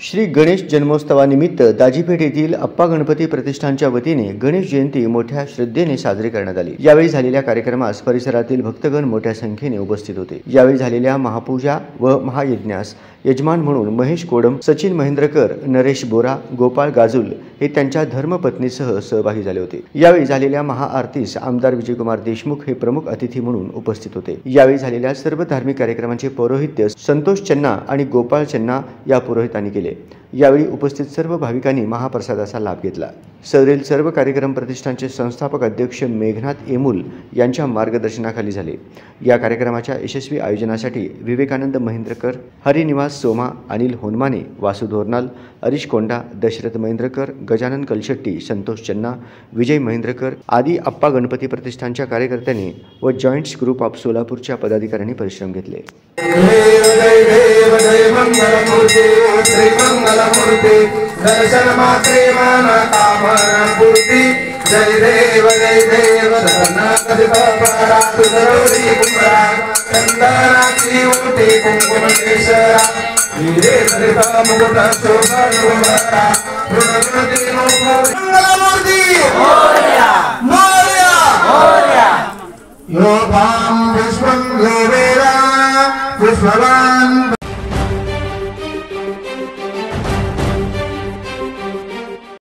श्री गणेश जन्मोत्सवानिमित्त दाजीपेठ येथील अप्पा गणपती प्रतिष्ठानच्या वतीने गणेश जयंती मोठ्या श्रद्धेने साजरी करण्यात आली। यावेळी झालेल्या कार्यक्रमास परिसरातील भक्तगण मोठ्या संख्येने उपस्थित होते। यावेळी झालेल्या महापूजा व महायज्ञास यजमान म्हणून महेश कोडम, सचिन महेंद्रकर, नरेश बोरा, गोपाळ गाजुल हे त्यांच्या धर्मपत्नीसह सहभागी झाले होते। यावेळी झालेल्या महाआरतीस आमदार विजयकुमार देशमुख हे प्रमुख अतिथी म्हणून उपस्थित होते। यावेळी झालेल्या सर्व धार्मिक कार्यक्रमांचे पौरोहित्य संतोष चन्ना आणि गोपाळ चन्ना या पुरोहितांनी केले। यावेळी उपस्थित सर्व भाविकांनी महाप्रसादाचा लाभ घेतला। सदरील सर्व कार्यक्रम प्रतिष्ठानचे संस्थापक अध्यक्ष मेघनाथ एमुल यांच्या मार्गदर्शनाखाली झाले। या कार्यक्रमाच्या यशस्वी आयोजनासाठी विवेकानंद महेंद्रकर, हरिनिवास सोमा, अनिल होनमाने, वासु धोरनाल, हरीश कोंडा, दशरथ महेंद्रकर, गजानन कलशेट्टी, संतोष चन्ना, विजय महेंद्रकर आदी अप्पा गणपती प्रतिष्ठानच्या कार्यकर्त्यांनी व जॉइंट्स ग्रुप ऑफ सोलापूरच्या पदाधिकाऱ्यांनी परिश्रम घेतले। दर्शन मात्रे माना कामना पूर्ती। जय देव धना तुझी कुमरा चंदनाची ओटी कुंकुम केशरा हिरे सरिता मुकुट शोभा शोभरा गुणगुणती मंगलमूर्ती मोरया मोरया मोरया। यो भाम पुष्पं यो वेदा पुष्पवान्